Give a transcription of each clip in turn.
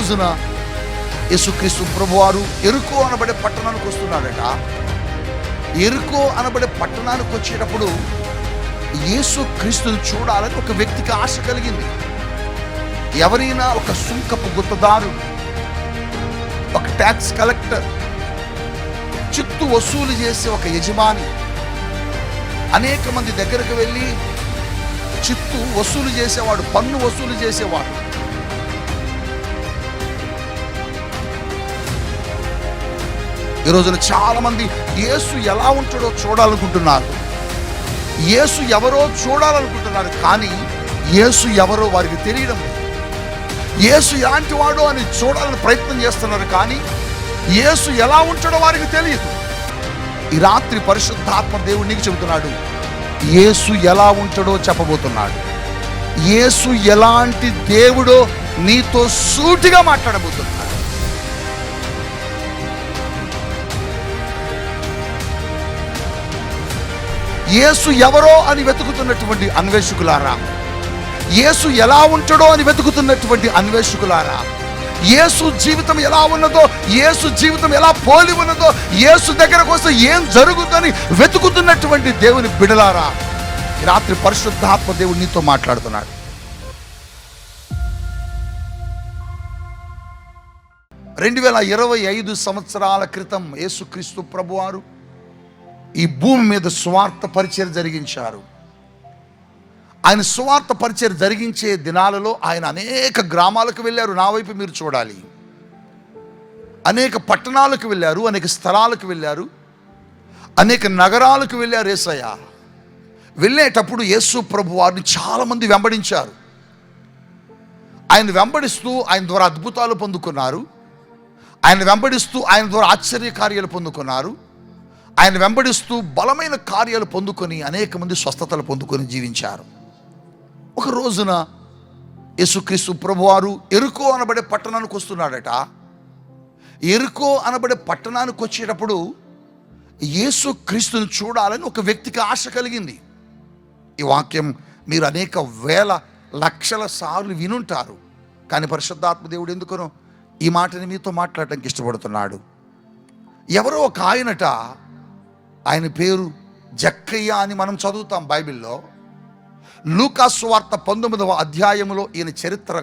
రోజున యేసుక్రీస్తు ప్రభువారు యెరికో అనబడే పట్టణానికి వస్తున్నాడట. యెరికో అనబడే పట్టణానికి వచ్చేటప్పుడు యేసుక్రీస్తుని చూడాలని ఒక వ్యక్తికి ఆశ కలిగింది. ఎవరైనా ఒక సుంకపు గుత్తదారుడు, ఒక ట్యాక్స్ కలెక్టర్, చిత్తు వసూలు చేసే ఒక యజమాని అనేక మంది దగ్గరకు వెళ్ళి చిత్తు వసూలు చేసేవాడు, పన్ను వసూలు చేసేవాడు. ఈ రోజున చాలా మంది యేసు ఎలా ఉంటాడో చూడాలనుకుంటున్నారు, యేసు ఎవరో చూడాలనుకుంటున్నారు, కానీ యేసు ఎవరో వారికి తెలియడం లేదు. యేసు ఎలాంటి వాడో అని చూడాలని ప్రయత్నం చేస్తున్నారు, కానీ యేసు ఎలా ఉంటాడో వారికి తెలియదు. ఈ రాత్రి పరిశుద్ధాత్మ దేవుడు నీకు చెబుతున్నాడు, యేసు ఎలా ఉంటాడో చెప్పబోతున్నాడు. యేసు ఎలాంటి దేవుడో నీతో సూటిగా మాట్లాడబోతున్నాడు. యేసు ఎవరో అని వెతుకుతున్నటువంటి అన్వేషకులారా, యేసు ఎలా ఉంటాడో అని వెతుకుతున్నటువంటి అన్వేషకులారా, యేసు జీవితం ఎలా ఉన్నదో, యేసు జీవితం ఎలా పోలి ఉన్నదో, యేసు దగ్గరకు వస్తే ఏం జరుగుతుందని వెతుకుతున్నటువంటి దేవుని బిడలారా, రాత్రి పరిశుద్ధాత్మ దేవుడు నీతో మాట్లాడుతున్నాడు. 2025 సంవత్సరాల క్రితం యేసుక్రీస్తు ప్రభువారు ఈ భూమి మీద సువార్త పరిచర్య జరిగించారు. ఆయన సువార్త పరిచర్య జరిగించే దినాలలో ఆయన అనేక గ్రామాలకు వెళ్ళారు. నా వైపు మీరు చూడాలి. అనేక పట్టణాలకు వెళ్ళారు, అనేక స్థలాలకు వెళ్ళారు, అనేక నగరాలకు వెళ్ళారు. యేసయ్య వెళ్ళేటప్పుడు యేసు ప్రభు వారిని చాలామంది వెంబడించారు. ఆయన వెంబడిస్తూ ఆయన ద్వారా అద్భుతాలు పొందుకున్నారు. ఆయన వెంబడిస్తూ ఆయన ద్వారా ఆశ్చర్య కార్యాలు పొందుకున్నారు. ఆయన వెంబడిస్తూ బలమైన కార్యాలు పొందుకొని అనేక మంది స్వస్థతలు పొందుకొని జీవించారు. ఒక రోజున యేసుక్రీస్తు ప్రభువారు యెరికో అనబడే పట్టణానికి వస్తున్నాడట. యెరికో అనబడే పట్టణానికి వచ్చేటప్పుడు యేసుక్రీస్తుని చూడాలని ఒక వ్యక్తికి ఆశ కలిగింది. ఈ వాక్యం మీరు అనేక వేల లక్షల సార్లు వినుంటారు, కానీ పరిశుద్ధాత్మ దేవుడు ఎందుకనో ఈ మాటని మీతో మాట్లాడటానికి ఇష్టపడుతున్నాడు. ఎవరో ఒక ఆయనట, ఆయన పేరు జక్కయ్య అని మనం చదువుతాం బైబిల్లో. లూకా సువార్త 19వ అధ్యాయములో ఈయన చరిత్ర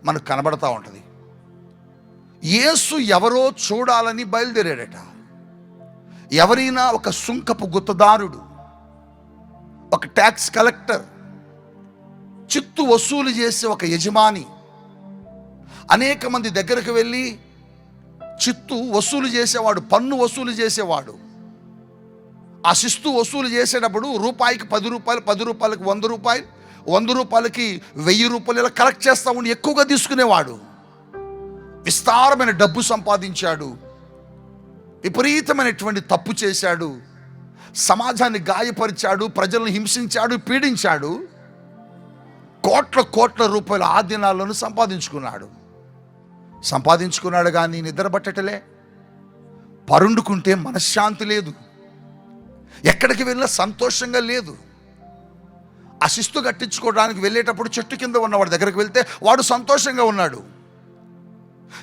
మనకు కనబడతా ఉంటుంది. యేసు ఎవరో చూడాలని బయలుదేరాడట. ఎవరైనా ఒక సుంకపు గుత్తదారుడు, ఒక ట్యాక్స్ కలెక్టర్, చిత్తు వసూలు చేసే ఒక యజమాని అనేక మంది దగ్గరకు వెళ్ళి చిత్తు వసూలు చేసేవాడు, పన్ను వసూలు చేసేవాడు. ఆ శిస్తు వసూలు చేసేటప్పుడు రూపాయికి 10 రూపాయలు, 10 రూపాయలకి 100 రూపాయలు, 100 రూపాయలకి 1000 రూపాయలు ఇలా కలెక్ట్ చేస్తూ ఉండి ఎక్కువగా తీసుకునేవాడు. విస్తారమైన డబ్బు సంపాదించాడు, విపరీతమైనటువంటి తప్పు చేశాడు, సమాజాన్ని గాయపరిచాడు, ప్రజలను హింసించాడు, పీడించాడు. కోట్ల రూపాయలు ఆ దినాల్లోనూ సంపాదించుకున్నాడు కానీ నిద్ర పట్టటలే. పరుండుకుంటే మనశ్శాంతి లేదు, ఎక్కడికి వెళ్ళినా సంతోషంగా లేదు. ఆ శిస్తు కట్టించుకోవడానికి వెళ్ళేటప్పుడు చెట్టు కింద ఉన్నవాడు దగ్గరికి వెళ్తే వాడు సంతోషంగా ఉన్నాడు.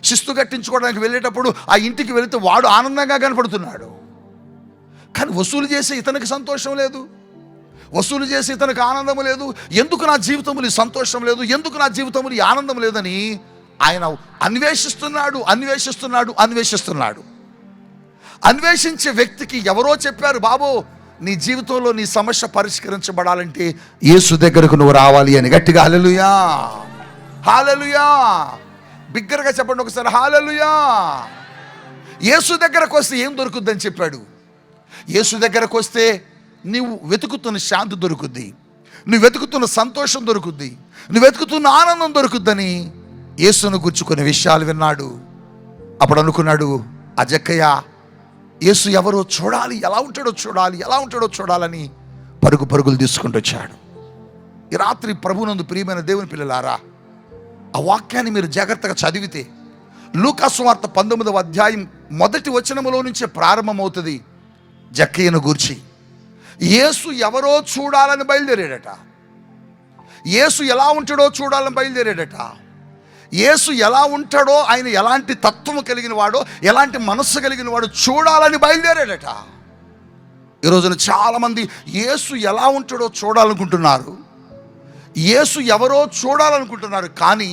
శిస్తు కట్టించుకోవడానికి వెళ్ళేటప్పుడు ఆ ఇంటికి వెళితే వాడు ఆనందంగా కనపడుతున్నాడు. కానీ వసూలు చేసే ఇతనికి సంతోషం లేదు, వసూలు చేసి ఇతనికి ఆనందం లేదు. ఎందుకు నా జీవితంలో ఈ సంతోషం లేదు, ఎందుకు నా జీవితంలో ఈ ఆనందం లేదని ఆయన అన్వేషిస్తున్నాడు. అన్వేషించే వ్యక్తికి ఎవరో చెప్పారు, బాబో నీ జీవితంలో నీ సమస్య పరిష్కరించబడాలంటే యేసు దగ్గరకు నువ్వు రావాలి అని. గట్టిగా హల్లెలూయా, హల్లెలూయా, బిగ్గరగా చెప్పండి ఒకసారి, హల్లెలూయా. యేసు దగ్గరకు వస్తే ఏం దొరుకుద్దని చెప్పాడు. యేసు దగ్గరకు వస్తే నువ్వు వెతుకుతున్న శాంతి దొరుకుద్ది, నువ్వు వెతుకుతున్న సంతోషం దొరుకుద్ది, నువ్వు వెతుకుతున్న ఆనందం దొరుకుద్దని యేసును గుర్చుకునే విషయాలు విన్నాడు. అప్పుడు అనుకున్నాడు, ఆ జక్కయ్య యేసు ఎవరో చూడాలి, ఎలా ఉంటాడో చూడాలని పరుగులు తీసుకుంటూ వచ్చాడు. ఈ రాత్రి ప్రభునందు ప్రియమైన దేవుని పిల్లలారా, ఆ వాక్యాన్ని మీరు జాగ్రత్తగా చదివితే లూకా సువార్త 19వ అధ్యాయం 1వ వచనములో నుంచే ప్రారంభమవుతుంది. జక్కయ్యను గూర్చి యేసు ఎవరో చూడాలని బయలుదేరాడట. యేసు ఎలా ఉంటాడో చూడాలని బయలుదేరాడట. యేసు ఎలా ఉంటాడో, ఆయన ఎలాంటి తత్వము కలిగిన వాడో, ఎలాంటి మనస్సు కలిగిన వాడు చూడాలని బయలుదేరాడట. ఈరోజున చాలామంది యేసు ఎలా ఉంటాడో చూడాలనుకుంటున్నారు, యేసు ఎవరో చూడాలనుకుంటున్నారు, కానీ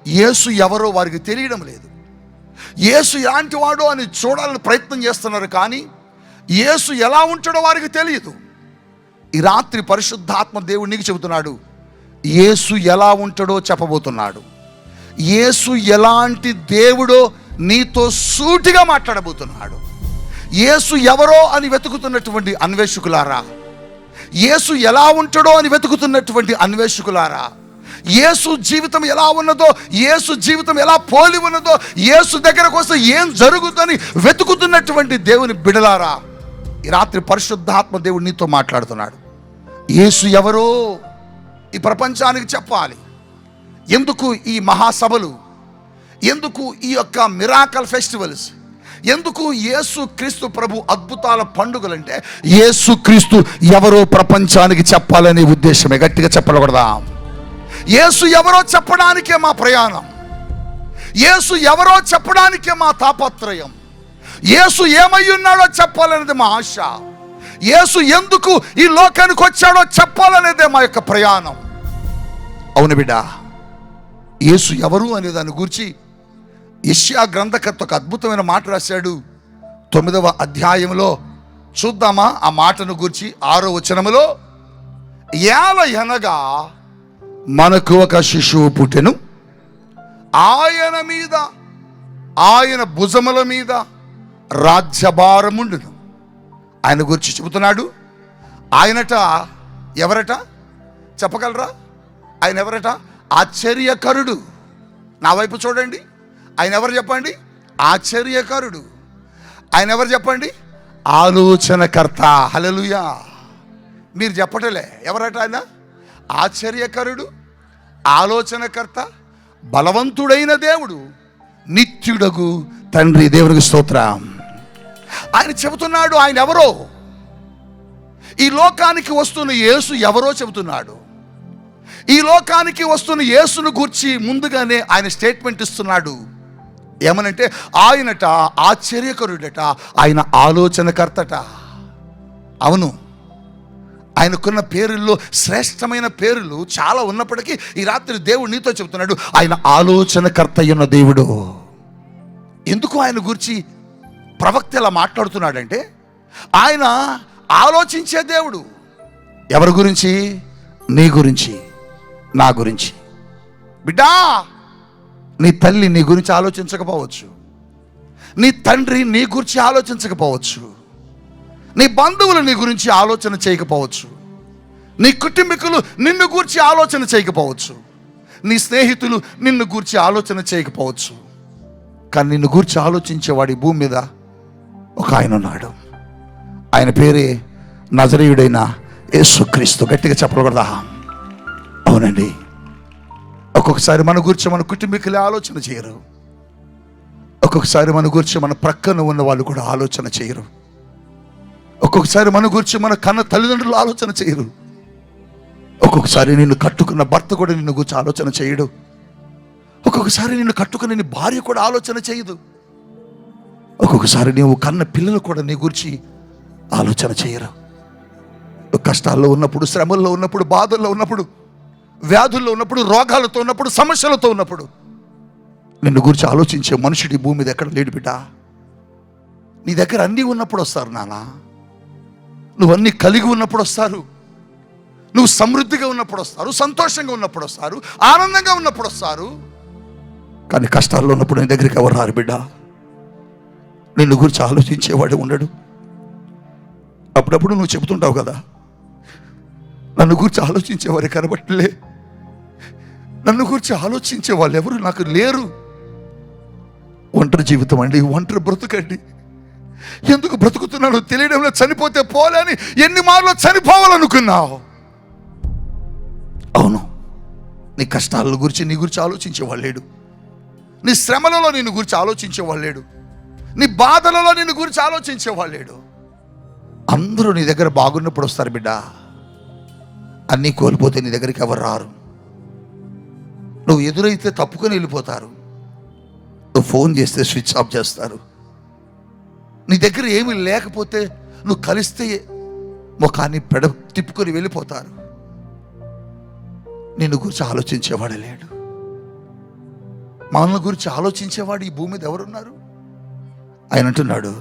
యేసు ఎవరో వారికి తెలియడం లేదు. యేసు ఎలాంటి వాడో అని చూడాలని ప్రయత్నం చేస్తున్నారు, కానీ యేసు ఎలా ఉంటాడో వారికి తెలియదు. ఈ రాత్రి పరిశుద్ధాత్మ దేవుడు నీకు చెబుతున్నాడు, యేసు ఎలా ఉంటాడో చెప్పబోతున్నాడు. యేసు ఎలాంటి దేవుడో నీతో సూటిగా మాట్లాడబోతున్నాడు. యేసు ఎవరో అని వెతుకుతున్నటువంటి అన్వేషకులారా, యేసు ఎలా ఉంటాడో అని వెతుకుతున్నటువంటి అన్వేషకులారా, యేసు జీవితం ఎలా ఉన్నదో, యేసు జీవితం ఎలా పోలి ఉన్నదో, యేసు దగ్గరకు వస్తే ఏం జరుగుతుందని వెతుకుతున్నటువంటి దేవుని బిడలారా, ఈ రాత్రి పరిశుద్ధాత్మ దేవుడు నీతో మాట్లాడుతున్నాడు. యేసు ఎవరో ఈ ప్రపంచానికి చెప్పాలి. ఎందుకు ఈ మహాసభలు, ఎందుకు ఈ యొక్క మిరాకల్ ఫెస్టివల్స్, ఎందుకు యేసు క్రీస్తు ప్రభు అద్భుతాల పండుగలంటే యేసు క్రీస్తు ఎవరో ప్రపంచానికి చెప్పాలనే ఉద్దేశమే. గట్టిగా చెప్పకూడదా? యేసు ఎవరో చెప్పడానికే మా ప్రయాణం, యేసు ఎవరో చెప్పడానికే మా తాపత్రయం, యేసు ఏమై ఉన్నాడో చెప్పాలనేది మా ఆశ, యేసు ఎందుకు ఈ లోకానికి వచ్చాడో చెప్పాలనేదే మా యొక్క ప్రయాణం. అవును బిడ్డ, యేసు ఎవరు అనే దాని గురించి యెషయా గ్రంథకర్త ఒక అద్భుతమైన మాట రాశాడు. 9వ అధ్యాయంలో చూద్దామా ఆ మాటను గురించి? 6వ వచనములో, ఏలయనగా మనకు ఒక శిశువు పుట్టెను, ఆయన మీద, ఆయన భుజముల మీద రాజ్యభారముండును. ఆయన గురించి చెబుతున్నాడు. ఆయనట ఎవరట చెప్పగలరా? ఆయన ఎవరట? ఆశ్చర్యకరుడు. నా వైపు చూడండి. ఆయన ఎవరు చెప్పండి? ఆశ్చర్యకరుడు. ఆయన ఎవరు చెప్పండి? ఆలోచనకర్త. హల్లెలూయా. మీరు చెప్పటలే, ఎవరట ఆయన? ఆశ్చర్యకరుడు, ఆలోచనకర్త, బలవంతుడైన దేవుడు, నిత్యుడగు తండ్రి. దేవునికి స్తోత్రం. ఆయన చెబుతున్నాడు ఆయన ఎవరో. ఈ లోకానికి వస్తున్న యేసు ఎవరో చెబుతున్నాడు. ఈ లోకానికి వస్తున్న యేసును గూర్చి ముందుగానే ఆయన స్టేట్మెంట్ ఇస్తున్నాడు. ఏమనంటే ఆయనట ఆశ్చర్యకరుడట, ఆయన ఆలోచనకర్తట. అవును, ఆయనకున్న పేరుల్లో శ్రేష్టమైన పేర్లు చాలా ఉన్నప్పటికీ ఈ రాత్రి దేవుడు నీతో చెబుతున్నాడు, ఆయన ఆలోచనకర్త అయిన దేవుడు. ఎందుకు ఆయన గురించి ప్రవక్త ఇలా మాట్లాడుతున్నాడంటే, ఆయన ఆలోచించే దేవుడు. ఎవరి గురించి? నీ గురించి, నా గురించి. బిడ్డా, నీ తల్లి నీ గురించి ఆలోచించకపోవచ్చు, నీ తండ్రి నీ గురించి ఆలోచించకపోవచ్చు, నీ బంధువులు నీ గురించి ఆలోచన చేయకపోవచ్చు, నీ కుటుంబీకులు నిన్ను గూర్చి ఆలోచన చేయకపోవచ్చు, నీ స్నేహితులు నిన్ను గూర్చి ఆలోచన చేయకపోవచ్చు, కానీ నిన్ను గూర్చి ఆలోచించేవాడు ఈ భూమి మీద ఒక ఆయన ఉన్నాడు. ఆయన పేరే నజరేయుడైన యేసుక్రీస్తు. గట్టిగా చెప్పకూడదా? అవునండి. ఒక్కొక్కసారి మన గురించి మన కుటుంబీకులే ఆలోచన చేయరు, ఒక్కొక్కసారి మన గురించి మన ప్రక్కన ఉన్న వాళ్ళు కూడా ఆలోచన చేయరు, ఒక్కొక్కసారి మన గురించి మన కన్న తల్లిదండ్రులు ఆలోచన చేయరు, ఒక్కొక్కసారి నిన్ను కట్టుకున్న భర్త కూడా నిన్ను గురించి ఆలోచన చేయడు, ఒక్కొక్కసారి నిన్ను కట్టుకున్న నీ భార్య కూడా ఆలోచన చేయదు, ఒక్కొక్కసారి నీవు కన్న పిల్లలు కూడా నీ గురించి ఆలోచన చేయరు. కష్టాల్లో ఉన్నప్పుడు, శ్రమల్లో ఉన్నప్పుడు, బాధల్లో ఉన్నప్పుడు, వ్యాధుల్లో ఉన్నప్పుడు, రోగాలతో ఉన్నప్పుడు, సమస్యలతో ఉన్నప్పుడు నిన్ను గురించి ఆలోచించే మనుషుడి భూమి మీద ఎక్కడ లేడు బిడ్డ. నీ దగ్గర అన్నీ ఉన్నప్పుడు వస్తారు నాన్న, నువ్వు అన్నీ కలిగి ఉన్నప్పుడు వస్తారు, నువ్వు సమృద్ధిగా ఉన్నప్పుడు వస్తారు, సంతోషంగా ఉన్నప్పుడు వస్తారు, ఆనందంగా ఉన్నప్పుడు వస్తారు. కానీ కష్టాల్లో ఉన్నప్పుడు నీ దగ్గరికి ఎవరు రారు బిడ్డ. నిన్ను గురించి ఆలోచించేవాడు ఉండడు. అప్పుడప్పుడు నువ్వు చెబుతుంటావు కదా, నన్ను గురించి ఆలోచించేవారు కనబట్టలే, నన్ను గురించి ఆలోచించే వాళ్ళు ఎవరు నాకు లేరు. ఒంటరి జీవితం అండి, ఒంటరి బ్రతుకండి. ఎందుకు బ్రతుకుతున్నాడో తెలియడంలో, చనిపోతే పోలేని ఎన్ని మార్లు చనిపోవాలనుకున్నావు. అవును, నీ కష్టాల గురించి నీ గురించి ఆలోచించేవాళ్ళు లేడు, నీ శ్రమలలో నిన్ను గురించి ఆలోచించేవాళ్ళు లేడు, నీ బాధలలో నిన్ను గురించి ఆలోచించేవాళ్ళు లేడు. అందరూ నీ దగ్గర బాగున్నప్పుడు వస్తారు బిడ్డ, అన్నీ కోల్పోతే నీ దగ్గరికి ఎవరు రారు. నువ్వు ఎదురైతే తప్పుకొని వెళ్ళిపోతారు. నువ్వు ఫోన్ చేస్తే స్విచ్ ఆఫ్ చేస్తారు. నీ దగ్గర ఏమీ లేకపోతే నువ్వు కలిస్తే ముఖాన్ని తిప్పుకొని వెళ్ళిపోతారు. నిన్ను గురించి ఆలోచించేవాడే లేడు. మనల్ని గురించి ఆలోచించేవాడు ఈ భూమి మీద ఎవరున్నారు? ఆయన అంటున్నాడు,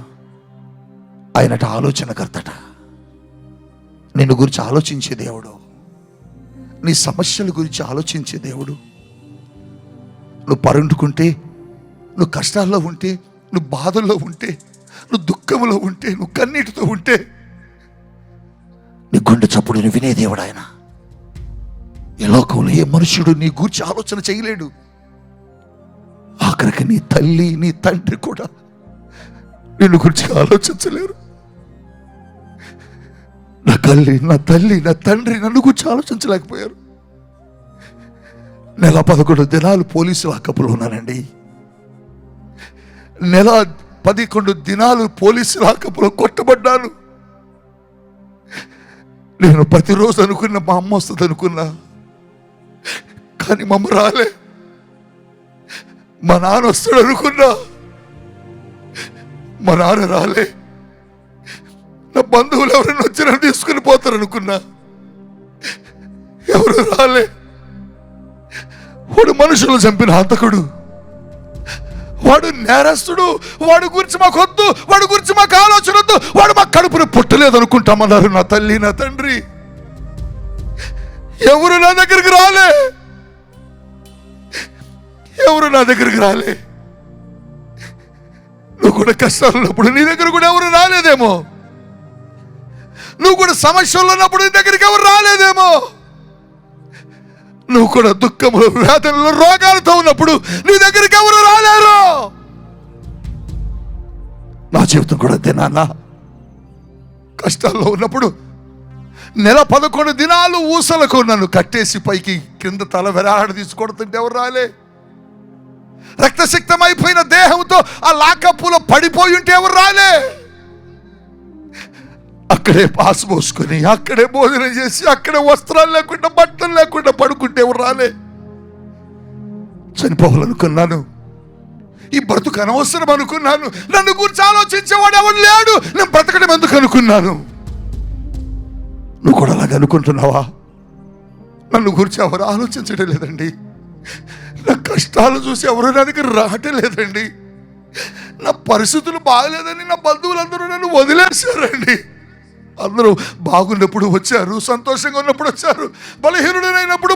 ఆయనట ఆలోచనకర్తట. నిన్ను గురించి ఆలోచించే దేవుడు, నీ సమస్యల గురించి ఆలోచించే దేవుడు. నువ్వు పరుండుకుంటే, నువ్వు కష్టాల్లో ఉంటే, నువ్వు బాధల్లో ఉంటే, నువ్వు దుఃఖంలో ఉంటే, నువ్వు కన్నీటితో ఉంటే నీ గుండె చప్పుడుని వినే దేవుడు ఆయన. ఈ లోకంలో ఏ మనుషుడు నీ గురించి ఆలోచన చేయలేడు. ఆఖరికి నీ తల్లి నీ తండ్రి కూడా నిన్ను గురించి ఆలోచించలేరు. నా తల్లి నా తండ్రి నన్ను గురించి ఆలోచించలేకపోయారు. నెల 11 దినాలు పోలీసు లాకప్లో ఉన్నానండి. నెల 11 దినాలు పోలీసు లాకప్లో కొట్టబడ్డాను. నేను ప్రతిరోజు అనుకున్నా మా అమ్మ వస్తుంది అనుకున్నా, కానీ మా అమ్మ రాలే. మా నాన్న వస్తాడు అనుకున్నా, మా నాన్న రాలే. నా బంధువులు ఎవరైనా వచ్చి నన్ను తీసుకుని పోతారు అనుకున్నా, ఎవరు రాలే. వాడు మనుషులు చంపిన హంతకుడు, వాడు నేరస్తుడు. వాడి గురించి మాకు వద్దు, వాడి గురించి మాకు ఆలోచన వద్దు, వాడు మా కడుపును పుట్టలేదు అనుకుంటామన్నారు నా తల్లి నా తండ్రి. ఎవరు నా దగ్గరికి రాలే, ఎవరు నా దగ్గరికి రాలే. నువ్వు కూడా కష్టాలు ఉన్నప్పుడు నీ దగ్గర కూడా ఎవరు రాలేదేమో. నువ్వు కూడా సమస్యలు ఉన్నప్పుడు నీ దగ్గరికి ఎవరు రాలేదేమో. నువ్వు కూడా దుఃఖములు వేదనలు రోగాలతో ఉన్నప్పుడు నీ దగ్గరికి ఎవరు రాలేరు. నా జీవితం కూడా అంతే నాన్న. కష్టాల్లో ఉన్నప్పుడు నెల 11 దినాలు ఊసలకు నన్ను కట్టేసి పైకి కింద తల వెరాడ తీసుకొడుతుంటే ఎవరు రాలే. రక్తసిక్తమైపోయిన దేహంతో ఆ లాకప్పులో పడిపోయి ఉంటే ఎవరు రాలే. అక్కడే పాస్ పోసుకొని, అక్కడే భోజనం చేసి, అక్కడే వస్త్రాలు లేకుండా బట్టలు లేకుండా పడుకుంటే ఎవరు రాలే. చనిపోవాలనుకున్నాను, ఈ బ్రతుకు అనవసరం అనుకున్నాను, నన్ను గురించి ఆలోచించేవాడు ఎవరు లేడు, నేను బ్రతకడం ఎందుకు అనుకున్నాను. నువ్వు కూడా అలాగే అనుకుంటున్నావా? నన్ను గురించి ఎవరు ఆలోచించడం లేదండి. నా కష్టాలు చూసి ఎవరు నా దగ్గర రావటం లేదండి. నా పరిస్థితులు బాగలేదని నా బంధువులందరూ నన్ను వదిలేశారండి. అందరూ బాగున్నప్పుడు వచ్చారు, సంతోషంగా ఉన్నప్పుడు వచ్చారు, బలహీనుడైనప్పుడు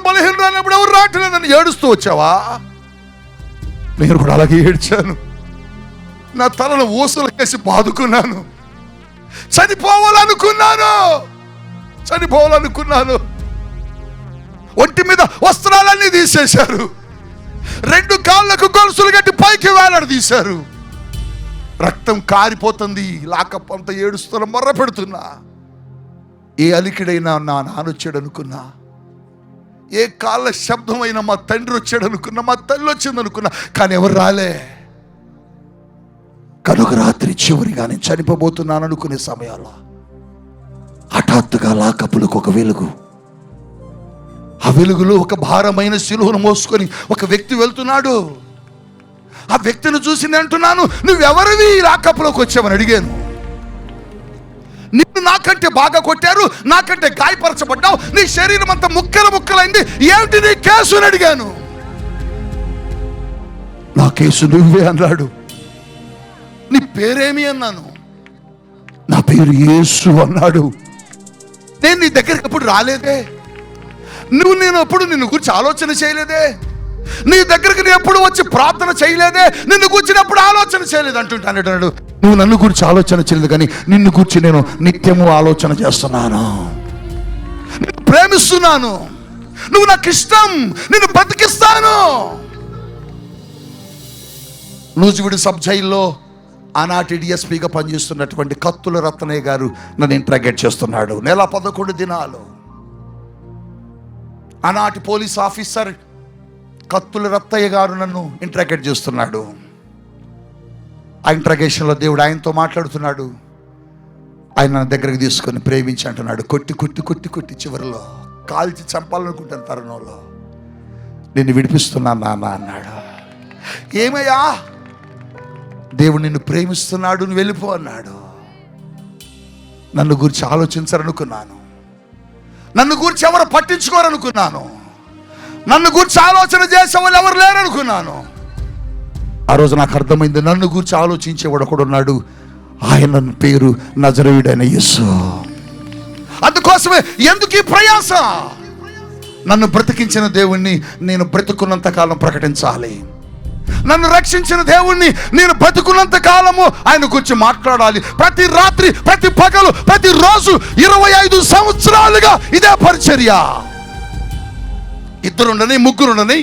ఎవరు రావట్లేదని ఏడుస్తూ వచ్చావా? నేను కూడా అలాగే ఏడ్చాను. నా తలను ఊసలకేసి బాదుకున్నాను. చనిపోవాలనుకున్నాను. ఒంటి మీద వస్త్రాలన్నీ తీసేశారు. 2 కాళ్ళకు గొలుసులు కట్టి పైకి వేలాడదీశారు. రక్తం కారిపోతుంది. లాకప్ అంతా ఏడుస్తున్నా, మొర్ర పెడుతున్నా. ఏ అలికిడైనా నా నాన్న వచ్చాడు అనుకున్నా, ఏ కాళ్ళ శబ్దమైనా మా తండ్రి వచ్చాడు అనుకున్నా, మా తల్లి వచ్చింది అనుకున్నా, కానీ ఎవరు రాలే. కనుక రాత్రి చివరిగా నేను చనిపోబోతున్నాను అనుకునే సమయాల్లో హఠాత్తుగా లాకప్పులకు ఒక వెలుగు. ఆ వెలుగులో ఒక భారమైన శిలువను మోసుకొని ఒక వ్యక్తి వెళ్తున్నాడు. ఆ వ్యక్తిని చూసి నేను అంటున్నాను, నువ్వెవరివి లాకప్పులోకి వచ్చావని అడిగాను. నిన్ను నాకంటే బాగా కొట్టారు, నాకంటే గాయపరచబడ్డావు, నీ శరీరం అంతా ముక్కలైంది, ఏమిటి నీ కేసు అని అడిగాను. నా కేసు నువ్వే అన్నాడు. నీ పేరేమి అన్నాను. నా పేరు యేసు అన్నాడు. నేను నీ దగ్గరికి ఎప్పుడు రాలేదే. నేను ఎప్పుడు నిన్ను గురించి ఆలోచన చేయలేదే. నీ దగ్గరికి నేను ఎప్పుడు వచ్చి ప్రార్థన చేయలేదే. నిన్ను గురించినప్పుడు ఆలోచన చేయలేదు అంటున్నాడు. నువ్వు నన్ను గురించి ఆలోచన చేయలేదు, కానీ నిన్ను గురించి నేను నిత్యము ఆలోచన చేస్తున్నాను. నేను ప్రేమిస్తున్నాను. నువ్వు నాకు ఇష్టం. నిన్ను బతికిస్తాను. నూజివీడు సబ్ జైల్లో ఆనాటి డిఎస్పీగా పనిచేస్తున్నటువంటి కత్తుల రత్నయ్య గారు నన్ను ఇంట్రాగేట్ చేస్తున్నాడు. నెల 11 దినాలు. ఆనాటి పోలీస్ ఆఫీసర్ కత్తుల రత్తయ్య గారు నన్ను ఇంట్రాగేట్ చేస్తున్నాడు. ఆ ఇంట్రాగేషన్లో దేవుడు ఆయనతో మాట్లాడుతున్నాడు. ఆయన నా దగ్గరికి తీసుకొని ప్రేమించి అంటున్నాడు. కొట్టి చివరిలో కాల్చి చంపాలనుకుంటున్న తరుణంలో నిన్ను విడిపిస్తున్నాను నాన్న అన్నాడు. ఏమయ్యా, దేవుడు నిన్ను ప్రేమిస్తున్నాడు, నువ్వు వెళ్ళిపో అన్నాడు. నన్ను గురించి ఆలోచించరనుకున్నాను, నన్ను గురించి ఎవరు పట్టించుకోరనుకున్నాను, నన్ను గురించి ఆలోచన చేసేవాళ్ళు ఎవరు లేరనుకున్నాను. ఆ రోజు నాకు అర్థమైంది, నన్ను గురించి ఆలోచించేవాడు ఒకడున్నాడు, ఆయన పేరు నజరేయుడైన యేసు. అందుకోసమే ఎందుకు ఈ ప్రయాస? నన్ను బ్రతికించిన దేవుణ్ణి నేను బ్రతుకున్నంత కాలం ప్రకటించాలి. నన్ను రక్షించిన దేవుణ్ణి నేను బ్రతుకున్నంత కాలము ఆయన గురించి మాట్లాడాలి. ప్రతి రాత్రి, ప్రతి పగలు, ప్రతి రోజు 25 సంవత్సరాలుగా ఇదే పరిచర్య. 2 ఉండని, 3 ఉండని,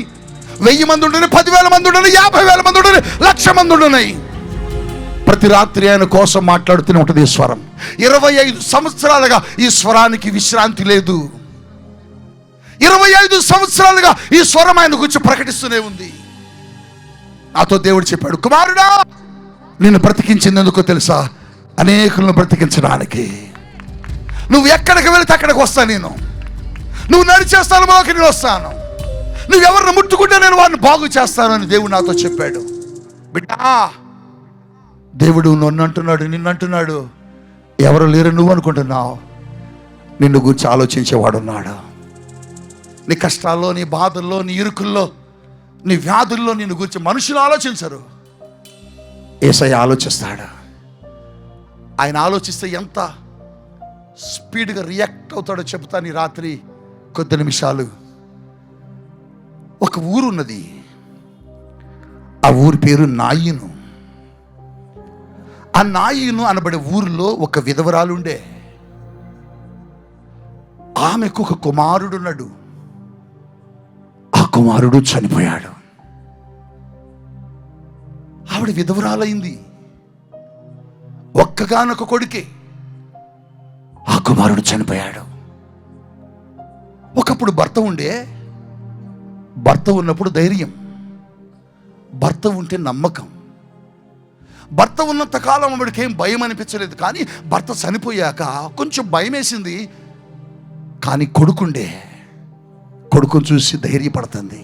1000 మంది ఉండని, 10,000 మంది ఉండని, 50,000 మంది ఉండని, 1,00,000 మంది ఉండని, ప్రతి రాత్రి ఆయన కోసం మాట్లాడుతూనే ఉంటుంది ఈ స్వరం. 25 సంవత్సరాలుగా ఈ స్వరానికి విశ్రాంతి లేదు. 25 సంవత్సరాలుగా ఈ స్వరం ఆయన గురించి ప్రకటిస్తూనే ఉంది. నాతో దేవుడు చెప్పాడు, కుమారుడా, నిన్ను బ్రతికించింది ఎందుకో తెలుసా? అనేకులను బ్రతికించడానికి. నువ్వు ఎక్కడికి వెళితే అక్కడికి వస్తాను నేను. నువ్వు నడిచే స్థలంలోకి నేను వస్తాను. నువ్వు ఎవరిని ముట్టుకుంటే నేను వారిని బాగు చేస్తాను అని దేవుడు నాతో చెప్పాడు. బిడ్డా, దేవుడు నన్ను అంటున్నాడు, నిన్ను అంటున్నాడు. ఎవరు లేరు నువ్వు అనుకుంటున్నావు, నిన్ను గురించి ఆలోచించేవాడున్నాడు. నీ కష్టాల్లో, నీ బాధల్లో, నీ ఇరుకుల్లో, నీ వ్యాధుల్లో నిన్ను గురించి మనుషులు ఆలోచించరు, యేసయ్య ఆలోచిస్తాడు. ఆయన ఆలోచిస్తే ఎంత స్పీడ్గా రియాక్ట్ అవుతాడో చెప్తాను. ఈ రాత్రి కొద్ది నిమిషాలు. ఒక ఊరు ఉన్నది, ఆ ఊరి పేరు నాయిను. ఆ నాయిను అనబడే ఊరిలో ఒక విధవరాలు ఉండే. ఆమెకు ఒక కుమారుడున్నాడు. ఆ కుమారుడు చనిపోయాడు. ఆవిడ విధవరాలైంది. ఒక్కగానొక కొడుకే. ఆ కుమారుడు చనిపోయాడు. ఒకప్పుడు భర్త ఉండే. భర్త ఉన్నప్పుడు ధైర్యం, భర్త ఉంటే నమ్మకం. భర్త ఉన్నంత కాలం ఆవిడకి ఏం భయం అనిపించలేదు. కానీ భర్త చనిపోయాక కొంచెం భయం వేసింది. కానీ కొడుకుండే. కొడుకును చూసి ధైర్యపడుతుంది.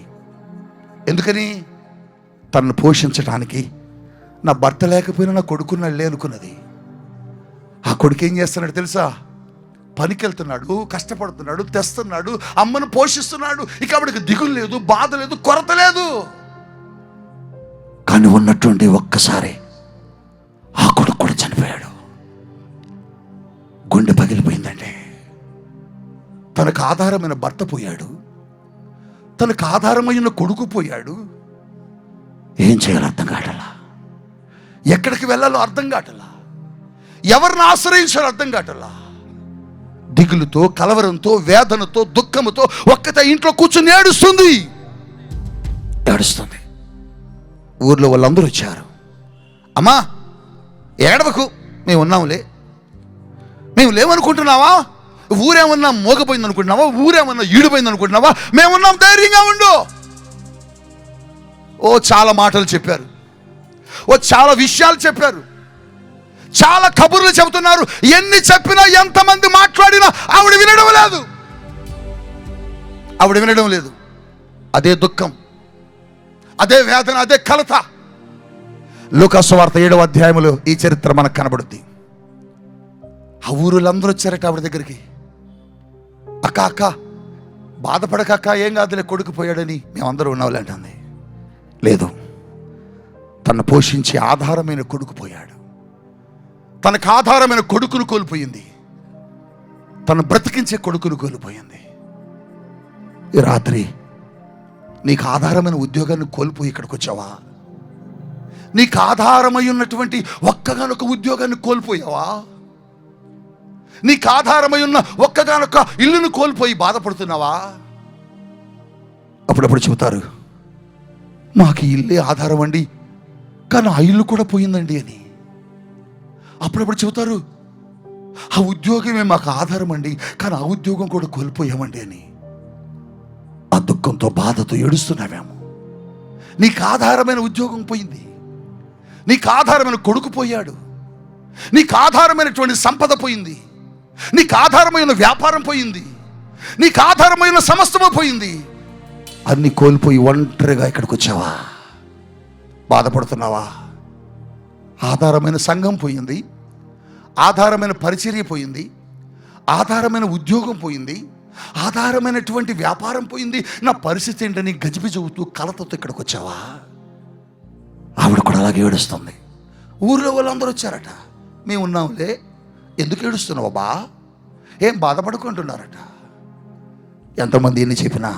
ఎందుకని? తనను పోషించడానికి నా భర్త లేకపోయినా నా కొడుకున్నాళ్ళే అనుకున్నది. ఆ కొడుకు ఏం చేస్తున్నాడు తెలుసా? పనికి వెళ్తున్నాడు, కష్టపడుతున్నాడు, తెస్తున్నాడు, అమ్మను పోషిస్తున్నాడు. ఇక ఆవిడకి దిగులు లేదు, బాధ లేదు, కొరత లేదు. కానీ ఉన్నటువంటి ఒక్కసారి ఆ కొడుకు కూడా చనిపోయాడు. గుండె పగిలిపోయిందండి. తనకు ఆధారమైన భర్త పోయాడు, తనకు ఆధారమైన కొడుకు పోయాడు. ఏం చేయాలో అర్థం కాటలా, ఎక్కడికి వెళ్ళాలో అర్థం కాటలా, ఎవరిని ఆశ్రయించాలో అర్థం కాటలా. దిగులుతో, కలవరంతో, వేదనతో, దుఃఖముతో ఒక్కతే ఇంట్లో కూర్చుని ఏడుస్తుంది. ఊర్లో వాళ్ళందరూ వచ్చారు. అమ్మా, ఏడవకు, మేము ఉన్నాంలే. మేము లేవనుకుంటున్నావా? ఊరేమన్నా మోగపోయింది అనుకుంటున్నావా? ఊరేమన్నా ఈడిపోయింది అనుకుంటున్నావా? మేమున్నాం, ధైర్యంగా ఉండు. ఓ చాలా మాటలు చెప్పారు, ఓ చాలా విషయాలు చెప్పారు, చాలా కబుర్లు చెబుతున్నారు. ఎన్ని చెప్పినా, ఎంతమంది మాట్లాడినా ఆవిడ వినడం లేదు. ఆవిడ వినడం లేదు. అదే దుఃఖం, అదే వేదన, అదే కలత. లూకాసు వార్త 7వ అధ్యాయంలో ఈ చరిత్ర మనకు కనబడుద్ది. ఆ ఊరులందరూ వచ్చారట ఆవిడ దగ్గరికి. అక్క అక్క బాధపడక, ఏం కాదులే, కొడుకు పోయాడని మేమందరూ ఉన్నావులే అంటుంది. లేదు, తను పోషించే ఆధారమైన కొడుకు పోయాడు. తనకు ఆధారమైన కొడుకును కోల్పోయింది. తను బ్రతికించే కొడుకును కోల్పోయింది. ఈ రాత్రి నీకు ఆధారమైన ఉద్యోగాన్ని కోల్పోయి ఇక్కడికి వచ్చావా? నీకు ఆధారమై ఉన్నటువంటి ఒక్కగానొక ఉద్యోగాన్ని కోల్పోయావా? నీకు ఆధారమై ఉన్న ఒక్కగానొక ఇల్లును కోల్పోయి బాధపడుతున్నావా? అప్పుడప్పుడు చెబుతారు, మాకు ఇల్లే ఆధారం అండి, కానీ ఆ ఇల్లు కూడా పోయిందండి అని. అప్పుడప్పుడు చెబుతారు, ఆ ఉద్యోగమే మాకు ఆధారం అండి, కానీ ఆ ఉద్యోగం కూడా కోల్పోయామండి అని. ఆ దుఃఖంతో, బాధతో ఏడుస్తున్నావేమో. నీకు ఆధారమైన ఉద్యోగం పోయింది, నీకు ఆధారమైన కొడుకు పోయాడు, నీకు ఆధారమైనటువంటి సంపద పోయింది, నీకు ఆధారమైన వ్యాపారం పోయింది, నీకు ఆధారమైన సమస్తము పోయింది. అన్ని కోల్పోయి ఒంటరిగా ఇక్కడికి వచ్చావా? బాధపడుతున్నావా? ఆధారమైన సంఘం పోయింది, ఆధారమైన పరిచర్య పోయింది, ఆధారమైన ఉద్యోగం పోయింది, ఆధారమైనటువంటి వ్యాపారం పోయింది. నా పరిస్థితి ఏంటని గజిబిజి అవుతూ కలతతో ఇక్కడికి వచ్చావా? ఆవిడ కూడా అలాగే ఏడుస్తుంది. ఊర్లో వాళ్ళందరూ వచ్చారట. మేము ఉన్నాంలే, ఎందుకు ఏడుస్తున్నావు బా, ఏం బాధపడుకుంటున్నారట. ఎంతమంది ఎన్ని చెప్పినా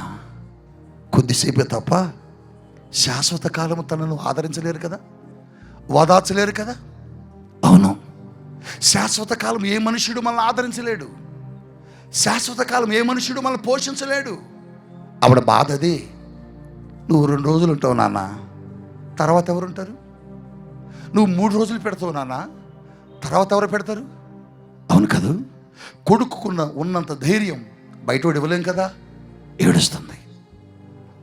కొద్దిసేపే తప్ప శాశ్వత కాలము తనను ఆదరించలేరు కదా, ఓదార్చలేరు కదా. అవును, శాశ్వత కాలం ఏ మనుష్యుడు మనల్ని ఆదరించలేడు, శాశ్వత కాలం ఏ మనుష్యుడు మనల్ని పోషించలేడు. ఆవిడ బాధ అదే. నువ్వు 2 రోజులు ఉంటావు నాన్న, తర్వాత ఎవరుంటారు? నువ్వు 3 రోజులు పెడతావు నాన్న, తర్వాత ఎవరు పెడతారు? అవును కదా. కొడుకుకున్న ఉన్నంత ధైర్యం బయటోడు ఇవ్వలేం కదా. ఏడుస్తుంది.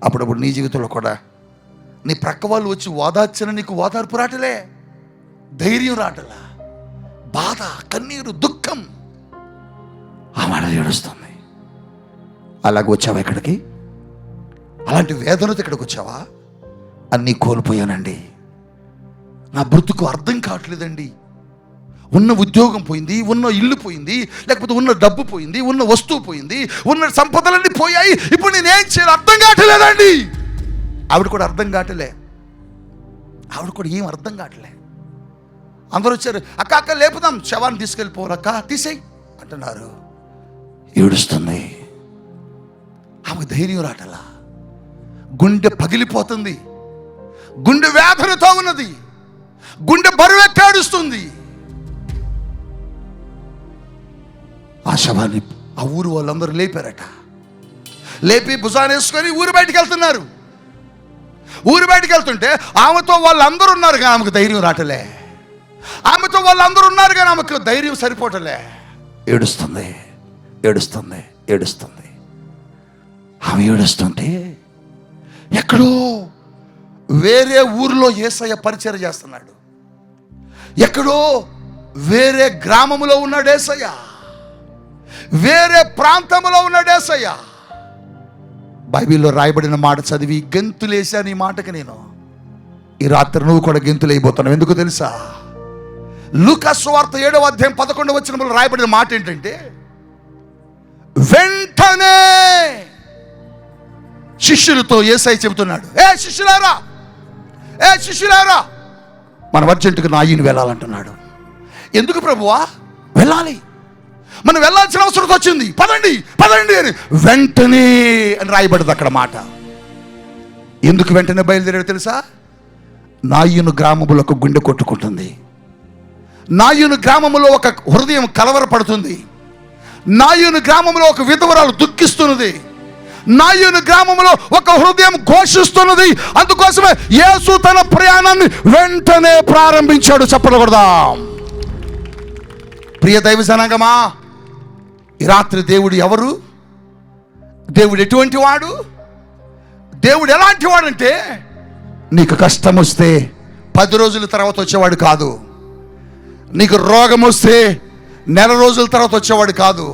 అప్పుడప్పుడు నీ జీవితంలో కూడా నీ ప్రక్క వాళ్ళు వచ్చి ఓదార్చిన నీకు ఓదార్పు రాటలే, ధైర్యం రాటలా, బాధ, కన్నీరు, దుఃఖం. ఆమె ఏడుస్తుంది. అలాగ వచ్చావా ఇక్కడికి? అలాంటి వేదనతో ఇక్కడికి వచ్చావా? అన్నీ కోల్పోయానండి, నా బ్రతుకు అర్థం కావట్లేదండి. ఉన్న ఉద్యోగం పోయింది, ఉన్న ఇల్లు పోయింది, లేకపోతే ఉన్న డబ్బు పోయింది, ఉన్న వస్తువు పోయింది, ఉన్న సంపదలన్నీ పోయాయి. ఇప్పుడు నేనేం చేయాలి అర్థం కావట్లేదండి. ఆవిడ కూడా అర్థం కావట్లే, ఆవిడ కూడా ఏం అర్థం కావట్లే. అందరూ వచ్చారు, అక్క అక్క లేపుదాం, శవాన్ని తీసుకెళ్ళిపోవాలక్క, తీసేయి అంటున్నారు. ఏడుస్తుంది. ఆమెకు ధైర్యం రాటలా, గుండె పగిలిపోతుంది, గుండె వేదనతో ఉన్నది, గుండె బరువెక్కాడుస్తుంది. ఆ శవాన్ని ఆ ఊరు వాళ్ళందరూ లేపారట. లేపి భుజాన్ని వేసుకొని ఊరు బయటికి వెళ్తున్నారు. ఊరు బయటికి వెళ్తుంటే ఆమెతో వాళ్ళందరూ ఉన్నారు కానీ ఆమెకు ధైర్యం రాటలే, ఆమెతో వాళ్ళందరూ ఉన్నారు కానీ ఆమెకు ధైర్యం సరిపోవటలే. ఏడుస్తుంది, ఏడుస్తుంది, ఏడుస్తుంది. ఆమె ఏడుస్తుంటే ఎక్కడో వేరే ఊరిలో యేసయ్య పరిచర్య చేస్తున్నాడు, ఎక్కడో వేరే గ్రామంలో ఉన్నాడు యేసయ్య, వేరే ప్రాంతంలో ఉన్నాడు యేసయ్య. బైబిల్లో రాయబడిన మాట చదివి గెంతులేశాను. ఈ మాటకి నేను ఈ రాత్రి నువ్వు కూడా గెంతులేయబోతున్నావు. ఎందుకు తెలుసా? లూకా సువార్త 7వ అధ్యాయం 11వ వచనంలో రాయబడిన మాట ఏంటంటే, వెంటనే శిష్యులతో యేసయ్య చెబుతున్నాడు, ఏ శిష్యులారా, ఏ శిష్యులారా, మనం అర్జెంటుగా నాయని వెళ్ళాలంటున్నాడు. ఎందుకు ప్రభువా? వెళ్ళాలి, మనం వెళ్ళాల్సిన అవసరం వచ్చింది, పదండి పదండి అని. వెంటనే అని రాయబడింది అక్కడ మాట. ఎందుకు వెంటనే బయలుదేరాడు తెలుసా? నాయును గ్రామములో ఒక గుండె కొట్టుకుంటుంది, నాయును గ్రామములో ఒక హృదయం కలవరపడుతుంది, నాయును గ్రామంలో ఒక విధవరాలు దుఃఖిస్తున్నది, నాయును గ్రామంలో ఒక హృదయం ఘోషిస్తున్నది. అందుకోసమే యేసు తన ప్రయాణాన్ని వెంటనే ప్రారంభించాడు. చెప్పకూడదాం. ప్రియ దైవ జనాంగమా, ఈ రాత్రి దేవుడు ఎవరు? దేవుడు ఎటువంటి వాడు? దేవుడు ఎలాంటి వాడంటే, నీకు కష్టం వస్తే 10 రోజుల తర్వాత వచ్చేవాడు కాదు, నీకు రోగం వస్తే 1 నెల రోజుల తర్వాత వచ్చేవాడు కాదు,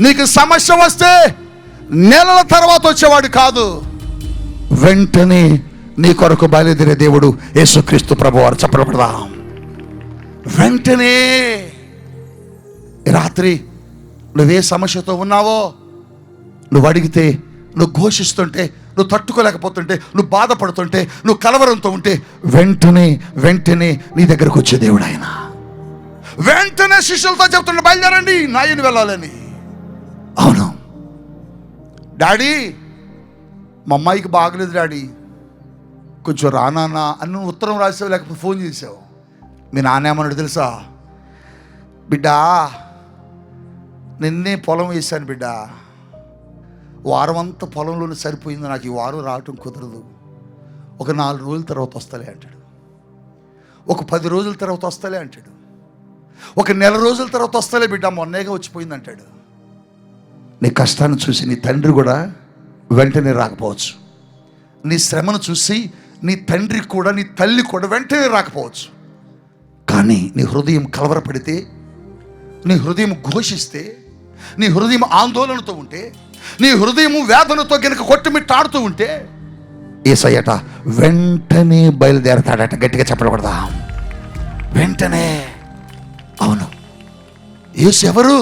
నీకు సమస్య వస్తే 1 నెలల తర్వాత వచ్చేవాడు కాదు. వెంటనే నీ కొరకు బయలుదేరే దేవుడు యేసుక్రీస్తు ప్రభువారు. చెప్పబడదాం. వెంటనే రాత్రి నువ్వే సమస్యతో ఉన్నావో, నువ్వు అడిగితే, నువ్వు ఘోషిస్తుంటే, నువ్వు తట్టుకోలేకపోతుంటే, నువ్వు బాధపడుతుంటే, నువ్వు కలవరంతో ఉంటే, వెంటనే వెంటనే నీ దగ్గరకు వచ్చే దేవుడు ఆయన. వెంటనే శిష్యులతో చెప్తుంటే, బయలుదేరండి నాయని వెళ్ళాలని. అవును డాడీ, మా అమ్మాయికి బాగలేదు డాడీ, కొంచెం రానా అని ఉత్తరం రాసావు, లేకపోతే ఫోన్ చేసావు. మీ నాన్న ఏమన్నాడు తెలుసా? బిడ్డా, నిన్నే పొలం వేశాను బిడ్డ, వారం అంతా పొలంలోనే సరిపోయింది, నాకు ఈ వారం రావటం కుదరదు, ఒక 4 రోజుల తర్వాత వస్తలే అంటాడు, ఒక 10 రోజుల తర్వాత వస్తలే అంటాడు, ఒక 1 నెల రోజుల తర్వాత వస్తలే బిడ్డ, మొన్నేగా వచ్చిపోయింది అంటాడు. నీ కష్టాన్ని చూసి నీ తండ్రి కూడా వెంటనే రాకపోవచ్చు, నీ శ్రమను చూసి నీ తండ్రి కూడా, నీ తల్లి కూడా వెంటనే రాకపోవచ్చు. కానీ నీ హృదయం కలవరపడితే, నీ హృదయం ఘోషిస్తే, నీ హృదయం ఆందోళనతో ఉంటే, నీ హృదయము వేదనతో గనుక కొట్టుమిట్టాడుతూ ఉంటే యేసయ్యట వెంటనే బయలుదేరతాడట. గట్టిగా చెప్పకూడదా? వెంటనే. అవును, యేసు ఎవరు?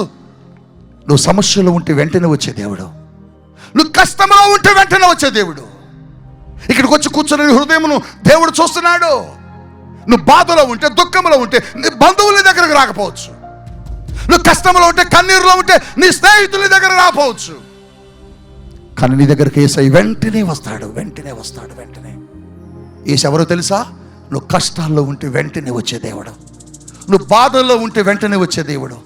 నువ్వు సమస్యలో ఉంటే వెంటనే వచ్చే దేవుడు. నువ్వు కష్టంలో ఉంటే వెంటనే వచ్చే దేవుడు. ఇక్కడికి వచ్చి కూర్చొని నీ హృదయమును దేవుడు చూస్తున్నాడు. నువ్వు బాధలో ఉంటే, దుఃఖంలో ఉంటే నీ బంధువుల దగ్గరకు రాకపోవచ్చు. నువ్వు కష్టంలో ఉంటే, కన్నీరులో ఉంటే నీ స్నేహితుల దగ్గర రాకపోవచ్చు. కానీ నీ దగ్గరికి యేసయ్య వెంటనే వస్తాడు, వెంటనే వస్తాడు, వెంటనే. యేసు ఎవరో తెలుసా? నువ్వు కష్టాల్లో ఉంటే వెంటనే వచ్చే దేవుడు. నువ్వు బాధల్లో ఉంటే వెంటనే వచ్చే దేవుడు.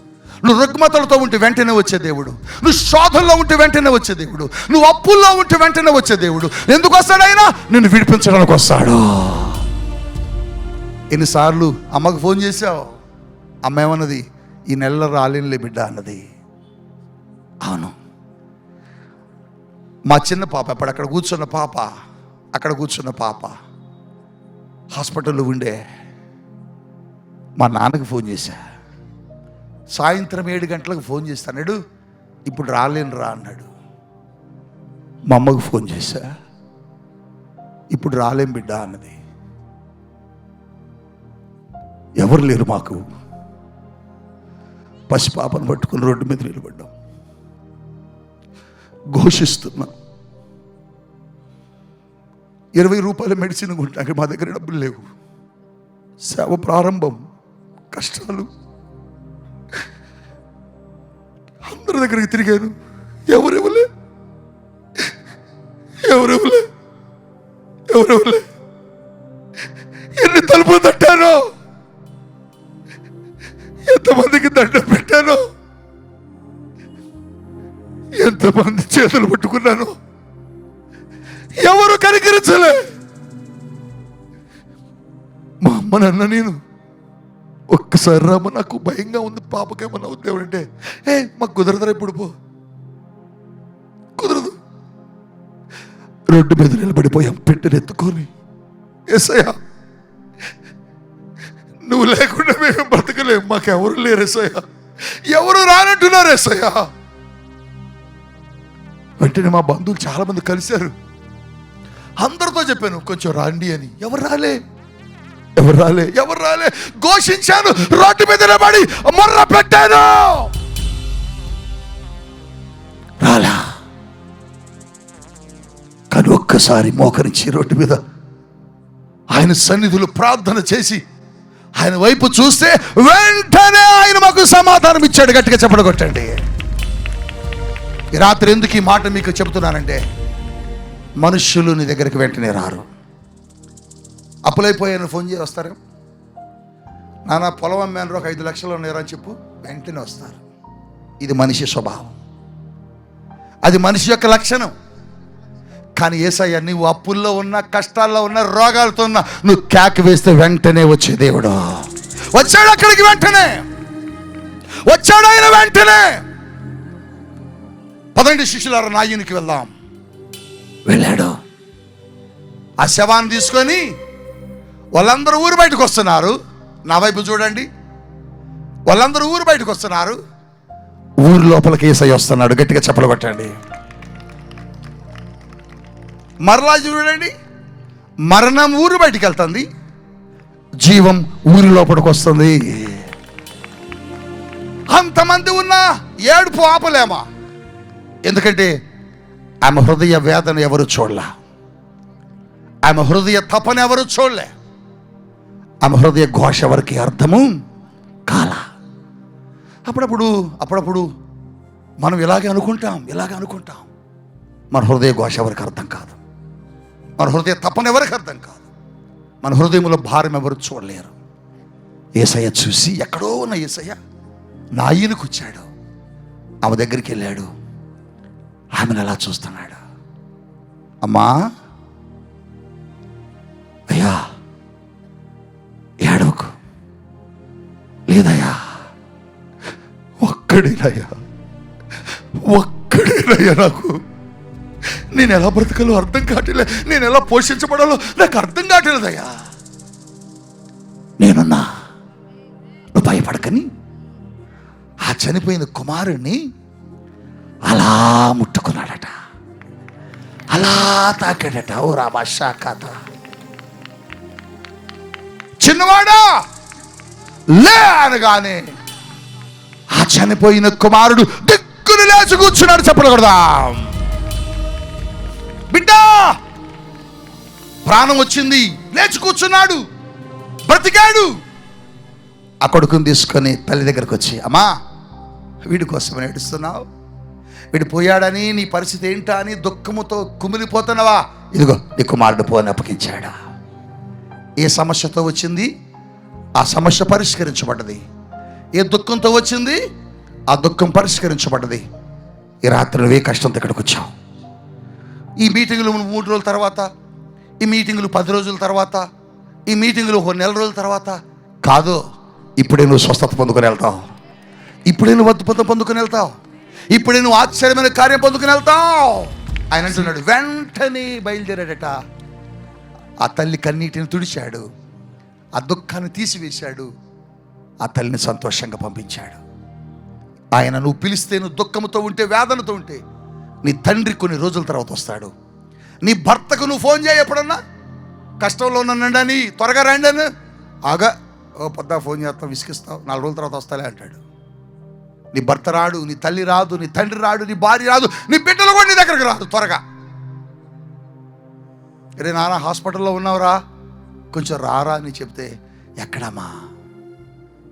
నువ్వు రుగ్మతలతో ఉంటే వెంటనే వచ్చే దేవుడు. నువ్వు శోధనలో ఉంటే వెంటనే వచ్చే దేవుడు. నువ్వు అప్పుల్లో ఉంటే వెంటనే వచ్చే దేవుడు. ఎందుకు వస్తాడు ఆయన? నిన్ను విడిపించడానికి వస్తాడు. ఎన్నిసార్లు అమ్మకు ఫోన్ చేశావు? అమ్మ ఏమన్నది? ఈ నెలలో రాలేనులే బిడ్డ అన్నది. అవును, మా చిన్న పాప, అప్పుడు అక్కడ కూర్చున్న పాప హాస్పిటల్లో ఉండే. మా నాన్నకి ఫోన్ చేశా. సాయంత్రం 7 గంటలకు ఫోన్ చేస్తాడు. ఇప్పుడు రాలేను రా అన్నాడు. మా అమ్మకు ఫోన్ చేశా. ఇప్పుడు రాలేం బిడ్డ అన్నది. ఎవరు లేరు మాకు. పసిపాపను పట్టుకుని రోడ్డు మీద నిలబడ్డాం. ఘోషిస్తున్నా. 20 రూపాయల మెడిసిన్ కొంటానికి మా దగ్గర డబ్బులు లేవు. సేవ ప్రారంభం, కష్టాలు. అందరి దగ్గరికి తిరిగాను. ఎవరెవలే. ఎన్ని తలుపులు తట్టానో, ఎంతమందికి దండం పెట్టానో, ఎంతమంది చేతులు పట్టుకున్నాను. ఎవరు కనికరించలే. మా అమ్మ నాన్న నేను ఒక్కసారి రామ, నాకు భయంగా ఉంది, పాపకేమన్నా అవుతావు అంటే, మాకు కుదరదురా, ఇప్పుడు పో, కుదరదు. రోడ్డు మీద నిలబడిపోయాం, పెట్టెను ఎత్తుకొని. యేసయ్యా, నువ్వు లేకుండా మేము బ్రతకలేము, మాకెవరు లేరు యేసయ్యా, ఎవరు రానంటున్నారు యేసయ్యా. వెంటనే మా బంధువులు చాలా మంది కలిశారు. అందరితో చెప్పాను కొంచెం రాండి అని. ఎవరు రాలే. ఘోషించాను, రోడ్డు మీద నిలబడి మొర్ర పెట్టాను. రాలా. కానీ ఒక్కసారి మోకరించి రోడ్డు మీద ఆయన సన్నిధిలో ప్రార్థన చేసి ఆయన వైపు చూస్తే వెంటనే ఆయన మాకు సమాధానం ఇచ్చాడు. గట్టిగా చెప్పడం కొట్టండి. ఈ రాత్రి ఎందుకు ఈ మాట మీకు చెబుతున్నానంటే, మనుష్యులు నీ దగ్గరికి వెంటనే రారు. అప్పులైపోయాను ఫోన్ చేసి వస్తారు. నాన్న పొలం అమ్మాను, ఒక 5 లక్షలు ఉన్నాయని చెప్పు, వెంటనే వస్తారు. ఇది మనిషి స్వభావం, అది మనిషి యొక్క లక్షణం. కానీ యేసయ్య నువ్వు అప్పుల్లో ఉన్న, కష్టాల్లో ఉన్న, రోగాలతో ఉన్న, నువ్వు క్యాక్ వేస్తే వెంటనే వచ్చే దేవుడు. వచ్చాడు అక్కడికి, వెంటనే వచ్చాడు ఆయన, వెంటనే. పదండి శిష్యులారా, నాయునికి వెళ్దాం. వెళ్ళాడు. ఆ శవాన్ని తీసుకొని వాళ్ళందరూ ఊరు బయటకు వస్తున్నారు. నా వైపు చూడండి, వాళ్ళందరూ ఊరు బయటకు వస్తున్నారు. ఊరు లోపలికి యేసయ్య వస్తున్నాడు. గట్టిగా చప్పలు కొట్టండి. మరలా చూడండి, మరణం ఊరు బయటికి వెళ్తుంది, జీవం ఊరి లోపలికి వస్తుంది. అంతమంది ఉన్నా ఏడుపు ఆపలేమా? ఎందుకంటే ఆమె హృదయ వేదన ఎవరు చూడలే, ఆమె హృదయ తపన ఎవరు చూడలే, ఆమె హృదయ ఘోష ఎవరికి అర్థము కాల. అప్పుడప్పుడు మనం ఇలాగే అనుకుంటాం. మన హృదయ ఘోష ఎవరికి అర్థం కాదు, మన హృదయ తపన ఎవరికి అర్థం కాదు, మన హృదయంలో భారం ఎవరు చూడలేరు. యేసయ్య చూసి, ఎక్కడో ఉన్న యేసయ్య నాయనకు వచ్చాడు. ఆమె దగ్గరికి వెళ్ళాడు. ఆమెను అలా చూస్తున్నాడు. అమ్మా, అయ్యా ఏడవకు. లేదయ్యా, ఒక్కడేనయ్యా నాకు. నేను ఎలా బ్రతకాలో అర్థం కావట్లే, నేను ఎలా పోషించబడాలో నాకు అర్థం కావట్లేదయ్యా. నేనున్నా, నువ్వు భయపడకని ఆ చనిపోయిన కుమారుణ్ణి అలా ముట్టుకున్నాడట, అలా తాకాడట. ఓ రాబాషా కథ. చిన్నవాడా లే అనగానే ఆ చనిపోయిన కుమారుడు దిక్కును లేచి కూర్చున్నాడు. చెప్పకూడదా? బిడ్డ ప్రాణం వచ్చింది, లేచి కూర్చున్నాడు, బ్రతికాడు. ఆ కొడుకుని తీసుకొని తల్లి దగ్గరకు వచ్చి, అమ్మా వీడి కోసం ఏడుస్తున్నావు? వీడు పోయాడని నీ పరిస్థితి ఏంటా అని దుఃఖముతో కుమిలిపోతున్నావా? ఇదిగో నీ కుమారుడు పోని అప్పగించాడా. ఏ సమస్యతో వచ్చింది, ఆ సమస్య పరిష్కరించబడ్డది. ఏ దుఃఖంతో వచ్చింది, ఆ దుఃఖం పరిష్కరించబడ్డది. ఈ రాత్రి నువ్వే కష్టంతో ఇక్కడికి వచ్చావు. ఈ మీటింగులు 3 రోజుల తర్వాత, ఈ మీటింగులు 10 రోజుల తర్వాత, ఈ మీటింగులు 1 నెల రోజుల తర్వాత కాదు. ఇప్పుడే నువ్వు స్వస్థత పొందుకొని వెళ్తావు, ఇప్పుడే నువ్వు అద్భుతం పొందుకొని వెళ్తావు, ఇప్పుడే నువ్వు ఆశ్చర్యమైన కార్యం పొందుకొని వెళ్తావు. ఆయన అంటున్నాడు, వెంటనే బయలుదేరాడట. ఆ తల్లి కన్నీటిని తుడిచాడు, ఆ దుఃఖాన్ని తీసివేశాడు, ఆ తల్లిని సంతోషంగా పంపించాడు. ఆయన నువ్వు పిలిస్తే, నువ్వు దుఃఖంతో ఉంటే, వేదనతో ఉంటే, నీ తండ్రి కొన్ని రోజుల తర్వాత వస్తాడు. నీ భర్తకు నువ్వు ఫోన్ చేయి, ఎప్పుడన్నా కష్టంలో ఉన్నానండి అని, త్వరగా రండి అని. ఆగా, ఓ పొద్దా ఫోన్ చేస్తావు, విసిగిస్తావు, 4 రోజుల తర్వాత వస్తాలే అంటాడు. నీ భర్త రాడు, నీ తల్లి రాదు, నీ తండ్రి రాడు, నీ భార్య రాదు, నీ బిడ్డలు కూడా నీ దగ్గరకు రాదు త్వరగా. రే నాన్న హాస్పిటల్లో ఉన్నావురా, కొంచెం రారా అని చెప్తే, ఎక్కడమ్మా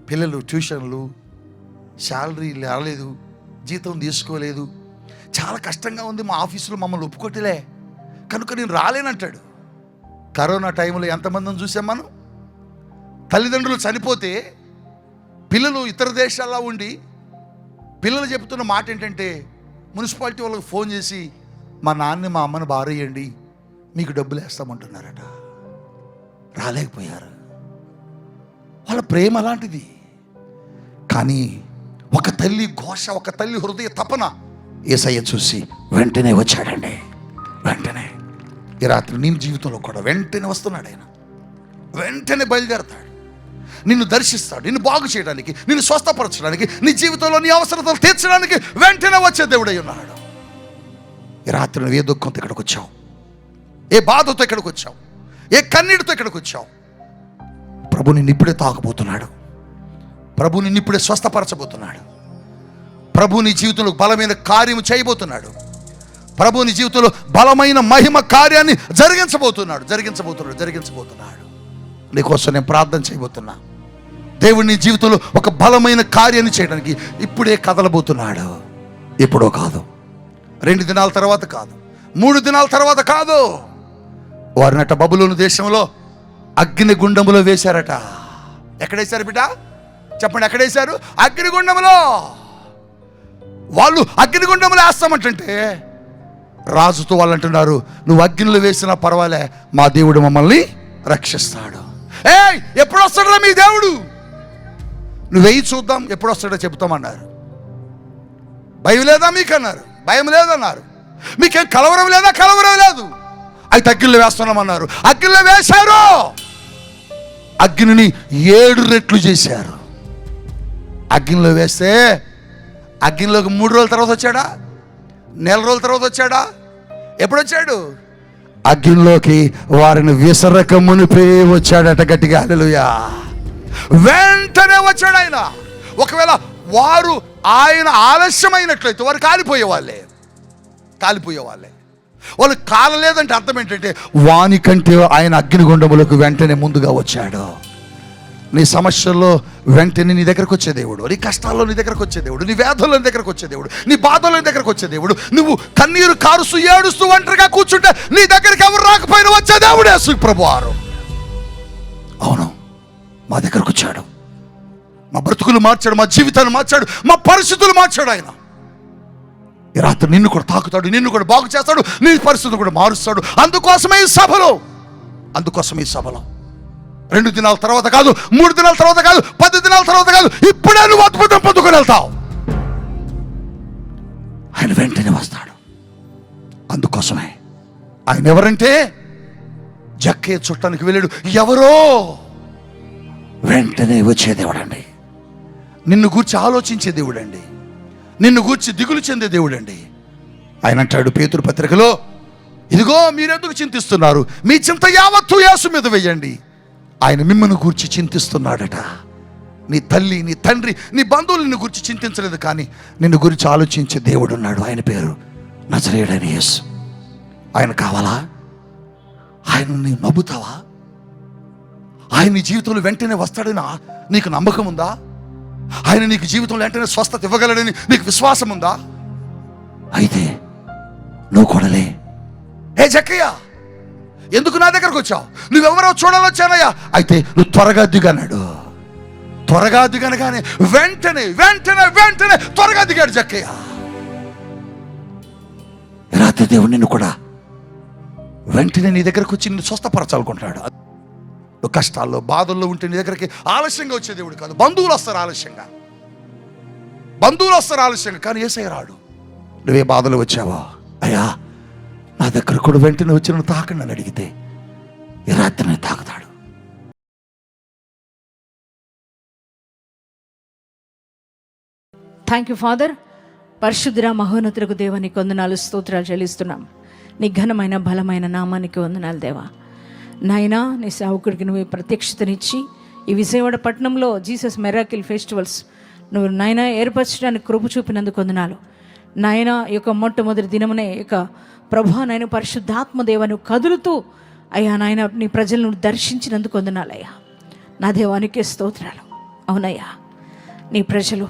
పిల్లలు ట్యూషన్లు, శాలరీ రాలేదు, జీతం తీసుకోలేదు, చాలా కష్టంగా ఉంది, మా ఆఫీసులో మమ్మల్ని ఒప్పుకోట్లే కనుక నేను రాలేనంటాడు. కరోనా టైంలో ఎంతమందిని చూసాం మనం. తల్లిదండ్రులు చనిపోతే పిల్లలు ఇతర దేశాల్లో ఉండి పిల్లలు చెబుతున్న మాట ఏంటంటే, మున్సిపాలిటీ వాళ్ళకి ఫోన్ చేసి, మా నాన్నని మా అమ్మని బారేయండి, మీకు డబ్బులు వేస్తామంటున్నారట. రాలేకపోయారు. వాళ్ళ ప్రేమ అలాంటిది. కానీ ఒక తల్లి ఘోష, ఒక తల్లి హృదయ తపన యేసయ్య చూసి వెంటనే వచ్చాడండి. వెంటనే ఈ రాత్రి నీ జీవితంలో కూడా వెంటనే వస్తున్నాడు. ఆయన వెంటనే బయలుదేరతాడు, నిన్ను దర్శిస్తాడు, నిన్ను బాగు చేయడానికి, నిన్ను స్వస్థపరచడానికి, నీ జీవితంలో నీ అవసరతలు తీర్చడానికి వెంటనే వచ్చే దేవుడై ఉన్నాడు. ఈ రాత్రి నువ్వు ఏ దుఃఖంతో ఇక్కడికి వచ్చావు, ఏ బాధతో ఇక్కడికి వచ్చావు, ఏ కన్నీటితో ఇక్కడికి వచ్చావు, ప్రభు నిన్ను ఇప్పుడే తాకబోతున్నాడు. ప్రభు నిన్ను ఇప్పుడే స్వస్థపరచబోతున్నాడు. ప్రభు నీ జీవితంలో బలమైన కార్యము చేయబోతున్నాడు. ప్రభు నీ జీవితంలో బలమైన మహిమ కార్యాన్ని జరిగించబోతున్నాడు. నీకోసం నేను ప్రార్థన చేయబోతున్నా. దేవుడు నీ జీవితంలో ఒక బలమైన కార్యాన్ని చేయడానికి ఇప్పుడే కదలబోతున్నాడు. ఎప్పుడో కాదు, 2 దినాల తర్వాత కాదు, 3 దినాల తర్వాత కాదు. వారినట బబులోను దేశంలో అగ్నిగుండములో వేశారట. ఎక్కడేశారు బిడ్డ? చెప్పండి, ఎక్కడేశారు? అగ్నిగుండములో. వాళ్ళు అగ్నిగుండములో వేస్తామంటే రాజుతో వాళ్ళు అంటున్నారు, నువ్వు అగ్నిలో వేసినా పర్వాలే, మా దేవుడు మమ్మల్ని రక్షిస్తాడు. ఎప్పుడు వస్తాడో మీ దేవుడు, నువ్వు వెయ్యి చూద్దాం, ఎప్పుడు వస్తాడో చెబుతామన్నారు. భయం లేదా మీకు అన్నారు, భయం లేదన్నారు. మీకేం కలవరం లేదా? కలవరం లేదు. అయితే అగ్నిలో వేస్తున్నామన్నారు. అగ్నిలో వేశారు. అగ్నిని 7 రెట్లు చేశారు. అగ్నిలో వేస్తే అగ్నిలోకి 3 రోజుల తర్వాత వచ్చాడా? 1 నెల రోజుల తర్వాత వచ్చాడా? ఎప్పుడు వచ్చాడు? అగ్నిలోకి వారిని విసరక మునిపే వచ్చాడట. గట్టిగా హల్లెలూయా. వెంటనే వచ్చాడు ఆయన. ఒకవేళ వారు ఆయన ఆలస్యమైనట్లయితే వారు కాలిపోయేవాళ్ళే. వాళ్ళు కాలలేదంటే అర్థం ఏంటంటే, వానికంటే ఆయన అగ్నిగుండములకు వెంటనే ముందుగా వచ్చాడు. నీ సమస్యల్లో వెంటనే నీ దగ్గరకు వచ్చే దేవుడు, నీ కష్టాల్లో నీ దగ్గరకు వచ్చే దేవుడు, నీ వ్యాధుల్లో నీ దగ్గరకు వచ్చే దేవుడు, నీ బాధల్లో నీ దగ్గరకు వచ్చే దేవుడు. నువ్వు కన్నీరు కారుస్తూ ఏడుస్తూ ఒంటరిగా కూర్చుంటే నీ దగ్గరికి ఎవరు రాకపోయినా వచ్చే దేవుడు యేసు ప్రభువారు. అవును, మా దగ్గరకు వచ్చాడు. మా బ్రతుకులు మార్చాడు, మా జీవితాన్ని మార్చాడు, మా పరిస్థితులు మార్చాడు ఆయన. ఈ రాత్రి నిన్ను కూడా తాకుతాడు, నిన్ను కూడా బాగు చేస్తాడు, నీ పరిస్థితులు కూడా మారుస్తాడు. అందుకోసమే ఈ సభలో 2 దినాల తర్వాత కాదు, 3 దినాల తర్వాత కాదు, 10 దినాల తర్వాత కాదు, ఇప్పుడే నువ్వు అద్భుతం పొందుకొని వెళ్తావు. ఆయన వెంటనే వస్తాడు. అందుకోసమే ఆయన ఎవరంటే, జక్కే చుట్టానికి వెళ్ళాడు, ఎవరో వెంటనే వచ్చే దేవుడు అండి. నిన్ను గురించి ఆలోచించే దేవుడు అండి. నిన్ను గూర్చి దిగులు చెందే దేవుడు అండి. ఆయన అంటాడు పేతురు పత్రికలో, ఇదిగో మీరెందుకు చింతిస్తున్నారు, మీ చింత యావత్తు యేసు మీద వేయండి, ఆయన మిమ్మల్ని గూర్చి చింతిస్తున్నాడట. నీ తల్లి, నీ తండ్రి, నీ బంధువులు నిన్ను గురించి చింతించలేదు, కానీ నిన్ను గురించి ఆలోచించే దేవుడు ఉన్నాడు. ఆయన పేరు నజరేయుడైన యేసు. ఆయన కావాలా? ఆయన నీవు నమ్ముతావా? ఆయన నీ జీవితంలో వెంటనే వస్తాడని నీకు నమ్మకం ఉందా? ఆయన నీకు జీవితంలో వెంటనే స్వస్థత ఇవ్వగలడని నీకు విశ్వాసం ఉందా? అయితే నువ్వు కొడలే, ఏ జక్కయ్య ఎందుకు నా దగ్గరకు వచ్చావు, నువ్వెవరో చూడాలొచ్చానయ్యా, అయితే నువ్వు త్వరగా దిగన్నాడు. త్వరగా దిగనగానే వెంటనే వెంటనే వెంటనే త్వరగా దిగాడు జక్కయ్య. రాత్రి దేవుడు నిన్ను కూడా వెంటనే నీ దగ్గరకు వచ్చి నిన్ను స్వస్థపరచాలనుకుంటాడు. కష్టాల్లో బాధల్లో ఉంటే నీ దగ్గరికి ఆలస్యంగా వచ్చే దేవుడు కాదు. బంధువులు వస్తారు ఆలస్యంగా, కానీ యేసయ్య రాడు. నువ్వే బాధలు వచ్చావా, అయ్యా నా దగ్గర కూడా వెంటనే వచ్చి నన్ను తాకండి అని అడిగితే ఈ రాత్రి నేను తాకుతాడు. Thank you father. పరిశుద్ధ మహోన్నతులకు దేవా నీకు వందనాలు, స్తోత్రాలు చెల్లిస్తున్నాం. నీ ఘనమైన బలమైన నామానికి వందనాలు దేవా. నాయనా, నీ సేవకుడికి నువ్వు ప్రత్యక్షతనిచ్చి ఈ విజయవాడ పట్టణంలో జీసస్ మెరాకిల్ ఫెస్టివల్స్ నువ్వు నాయనా ఏర్పరచడానికి కృప చూపినందుకు వందనాలు నాయనా. ఈ యొక్క మొట్టమొదటి దినమునే ఇక ప్రభా నాయన పరిశుద్ధాత్మ దేవా నువ్వు కదులుతూ అయ్యా నాయన నీ ప్రజలను దర్శించినందుకు వందనాలయ్యా. నా దేవానికే స్తోత్రాలు. అవునయ్యా, నీ ప్రజలు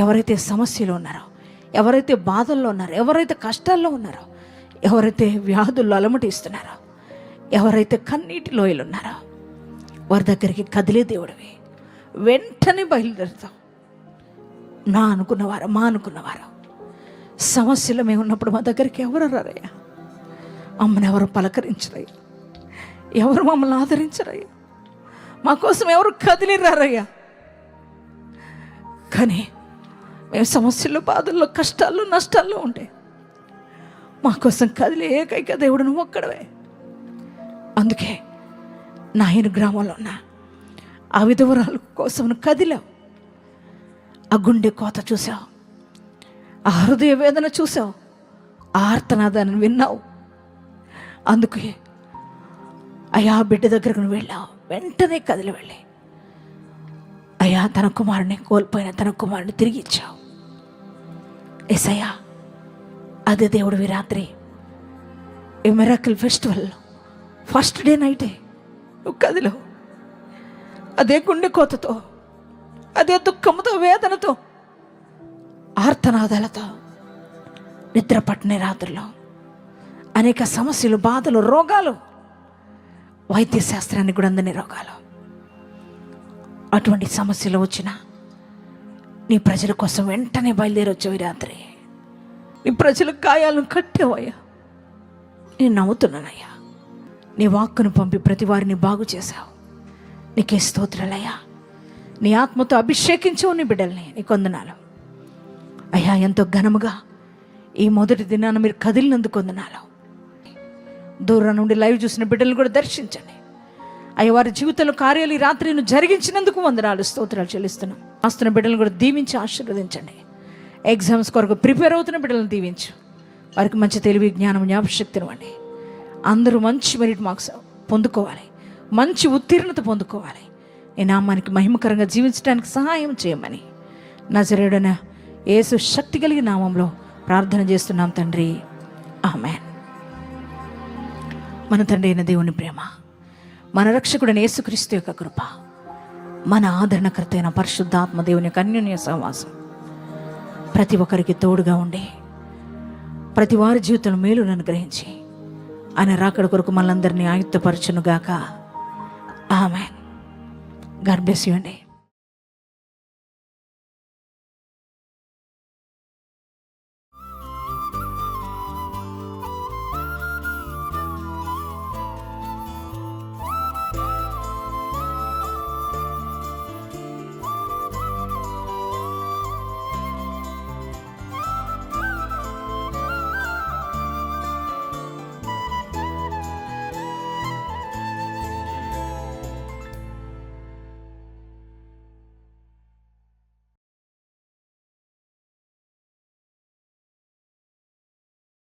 ఎవరైతే సమస్యలు ఉన్నారో, ఎవరైతే బాధల్లో ఉన్నారో, ఎవరైతే కష్టాల్లో ఉన్నారో, ఎవరైతే వ్యాధుల్లో అలమటిస్తున్నారో, ఎవరైతే కన్నీటి లోయలు ఉన్నారో వారి దగ్గరికి కదిలే దేవుడివి. వెంటనే బయలుదేరుతాం. మా అనుకున్నవారు సమస్యలు మేము ఉన్నప్పుడు మా దగ్గరికి ఎవరు రారయ్యా. అమ్మని ఎవరు పలకరించరయ్యా, ఎవరు మమ్మల్ని ఆదరించరయ్యా, మా కోసం ఎవరు కదిలి రారయ్యా. కానీ మేము సమస్యలు, బాధల్లో, కష్టాల్లో, నష్టాల్లో ఉంటే మా కోసం కదిలే ఏకైక దేవుడు నువ్వు ఒక్కడవే. అందుకే నాయన గ్రామంలో ఉన్న ఆ విధవరాలు కోసం నువ్వు కదిలావు. ఆ గుండె కోత చూసావు, ఆ హృదయ వేదన చూసావు, ఆ ఆర్తనాదాన్ని విన్నావు. అందుకే అయ్యా బిడ్డ దగ్గరకు నువ్వు వెళ్ళావు. వెంటనే కదిలి వెళ్ళి అయ్యా తన కుమారుని కోల్పోయిన తన కుమారుని తిరిగి ఇచ్చావు. యేసయ్యా, అదే దేవుడివి. రాత్రి ఈ మిరాకిల్ ఫెస్టివల్లో ఫస్ట్ డే నైటే నువ్వు కదిలో అదే గుండె కోతతో, అదే దుఃఖంతో, వేదనతో, ఆర్తనాదాలతో నిద్ర పట్టని రాత్రిలో అనేక సమస్యలు, బాధలు, రోగాలు, వైద్య శాస్త్రానికి కూడా అందని రోగాలు, అటువంటి సమస్యలు వచ్చినా నీ ప్రజల కోసం వెంటనే బయలుదేరి వచ్చావు. రాత్రి నీ ప్రజల గాయాలను కట్టావయ్యా. నేను నవ్వుతున్నానయ్యా. నీ వాక్కును పంపి ప్రతి వారిని బాగు చేశావు. నీకే స్తోత్రాలయ్యా. నీ ఆత్మతో అభిషేకించవు నీ బిడ్డల్ని. నీకు వందనాలు అయ్యా. ఎంతో ఘనముగా ఈ మొదటి దినాన మీరు కదిలినందుకు వందనాలు. దూరం నుండి లైవ్ చూసిన బిడ్డలను కూడా దర్శించండి అయ్యా. వారి జీవితంలో కార్యాలు ఈ రాత్రి నువ్వు జరిగించినందుకు వందనాలు, స్తోత్రాలు చెల్లిస్తున్నాం. వస్తున్న బిడ్డలను కూడా దీవించి ఆశీర్వదించండి. ఎగ్జామ్స్ కొరకు ప్రిపేర్ అవుతున్న బిడ్డలను దీవించు. వారికి మంచి తెలివి, జ్ఞానం, జ్ఞాపశక్తిని ఇవ్వండి. అందరూ మంచి మెరిట్ మార్క్స్ పొందుకోవాలి, మంచి ఉత్తీర్ణత పొందుకోవాలి. నీ నామానికి మహిమకరంగా జీవించడానికి సహాయం చేయమని నజరేయుడైన యేసు శక్తి కలిగిన నామంలో ప్రార్థన చేస్తున్నాం తండ్రి, ఆమేన్. మన తండ్రి అయిన దేవుని ప్రేమ, మన రక్షకుడైన యేసుక్రీస్తు యొక్క కృప, మన ఆదరణకర్త అయిన పరిశుద్ధాత్మ దేవుని యొక్క అన్యోన్య సహవాసం ప్రతి ఒక్కరికి తోడుగా ఉండి ప్రతి వారి జీవితంలో మేలును అనుగ్రహించి ఆయన రాకడ కొరకు మనందరినీ ఆయుత్తపరచునుగాక. ఆమేన్. గాడ్ బ్లెస్ యు అండి.